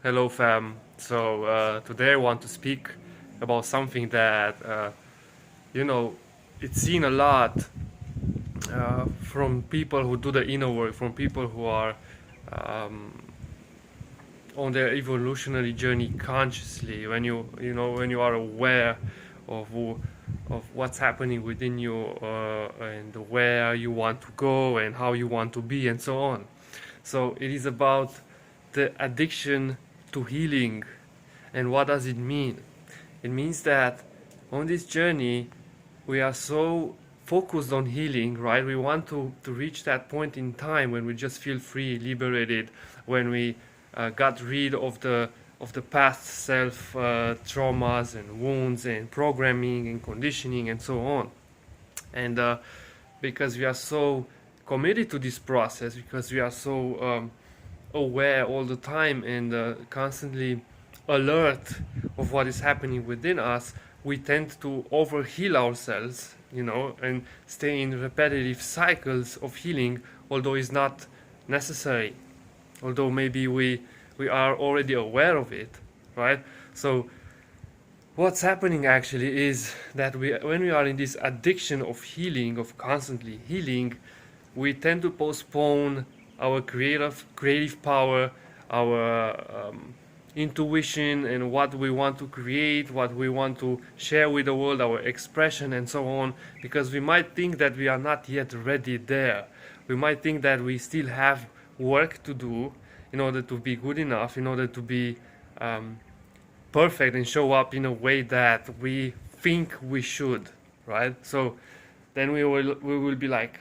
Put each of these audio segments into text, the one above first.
Hello, fam. Today I want to speak about something that you know it's seen a lot from people who do the inner work, from people who are um, on their evolutionary journey consciously. When you are aware of of what's happening within you and where you want to go and how you want to be and so on. So it is about the addiction to healing. And what does it mean? It means that on this journey, we are so focused on healing, right? We want to reach that point in time when we just feel free, liberated, when we got rid of the past self traumas and wounds and programming and conditioning and so on. And because we are so committed to this process, because we are so aware all the time and constantly alert of what is happening within us, we tend to overheal ourselves, and stay in repetitive cycles of healing, although it's not necessary. Although maybe we are already aware of it, right? So what's happening actually is that when we are in this addiction of healing, of constantly healing, we tend to postpone our creative power, our intuition, and what we want to create, what we want to share with the world, our expression, and so on, because we might think that we are not yet ready there. We might think that we still have work to do in order to be good enough, in order to be um, perfect and show up in a way that we think we should, right? So then we will be like,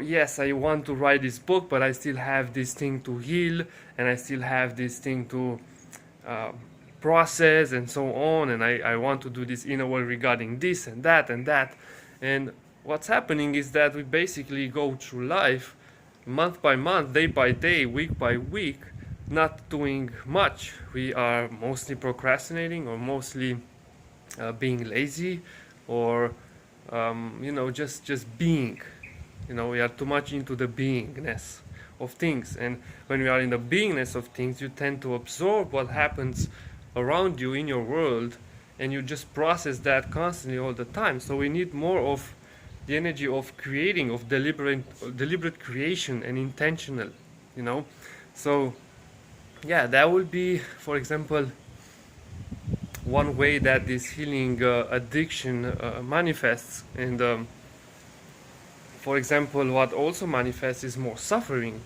yes, I want to write this book, but I still have this thing to heal, and I still have this thing to uh, process, and so on, and I want to do this inner work regarding this and that and that. And what's happening is that we basically go through life month by month, day by day, week by week, not doing much. We are mostly procrastinating, or mostly being lazy, or just being. We are too much into the beingness of things, and when we are in the beingness of things, you tend to absorb what happens around you in your world, and you just process that constantly all the time. So we need more of the energy of creating, of deliberate creation and intentional, you know. So yeah, that would be, for example, one way that this healing addiction manifests. And for example, what also manifests is more suffering,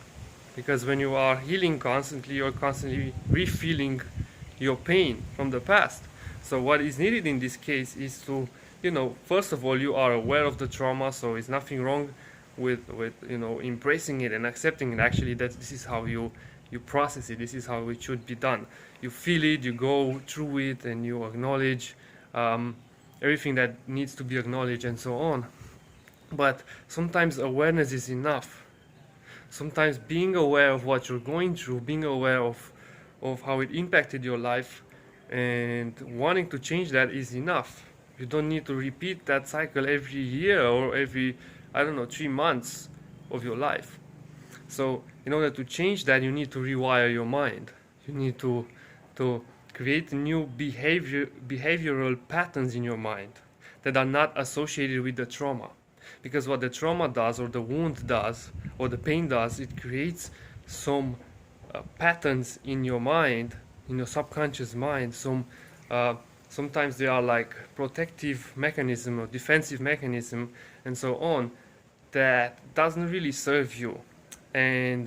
because when you are healing constantly, you're constantly refilling your pain from the past. So what is needed in this case is to, first of all, you are aware of the trauma, so it's nothing wrong with embracing it and accepting it. Actually, that this is how you process it. This is how it should be done. You feel it, you go through it, and you acknowledge everything that needs to be acknowledged, and so on. But sometimes awareness is enough. Sometimes being aware of what you're going through, being aware of how it impacted your life, and wanting to change that is enough. You don't need to repeat that cycle every year or every, I don't know, 3 months of your life. So in order to change that, you need to rewire your mind. You need to create new behavioral patterns in your mind that are not associated with the trauma. Because what the trauma does, or the wound does, or the pain does, it creates some patterns in your mind, in your subconscious mind. Sometimes they are like protective mechanism or defensive mechanism, and so on, that doesn't really serve you. And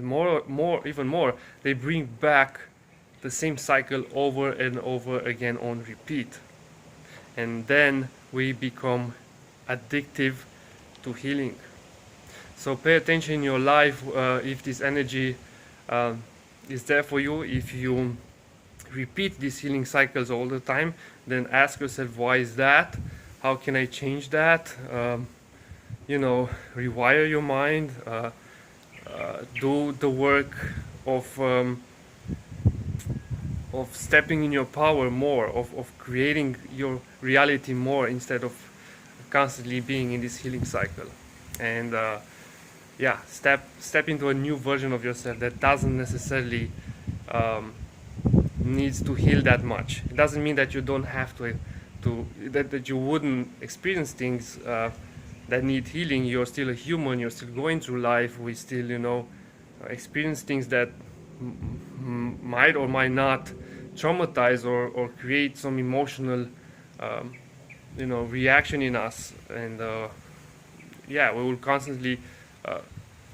even more, they bring back the same cycle over and over again on repeat. And then we become addictive to healing. So pay attention in your life if this energy is there for you. If you repeat these healing cycles all the time, then ask yourself, why is that? How can I change that? Rewire your mind. Do the work of stepping in your power more, of creating your reality more, instead of constantly being in this healing cycle. And yeah, step into a new version of yourself that doesn't necessarily needs to heal that much. It doesn't mean that you don't have that you wouldn't experience things that need healing. You're still a human, you're still going through life. We still, experience things that might or might not traumatize or create some emotional reaction in us. And yeah, we will constantly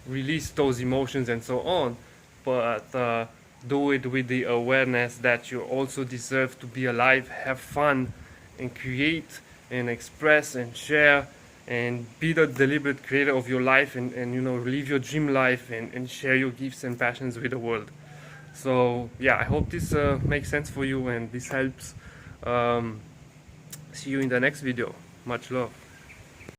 release those emotions and so on, but do it with the awareness that you also deserve to be alive, have fun, and create and express and share and be the deliberate creator of your life, and live your dream life, and share your gifts and passions with the world. So yeah, I hope this makes sense for you and this helps. See you in the next video. Much love.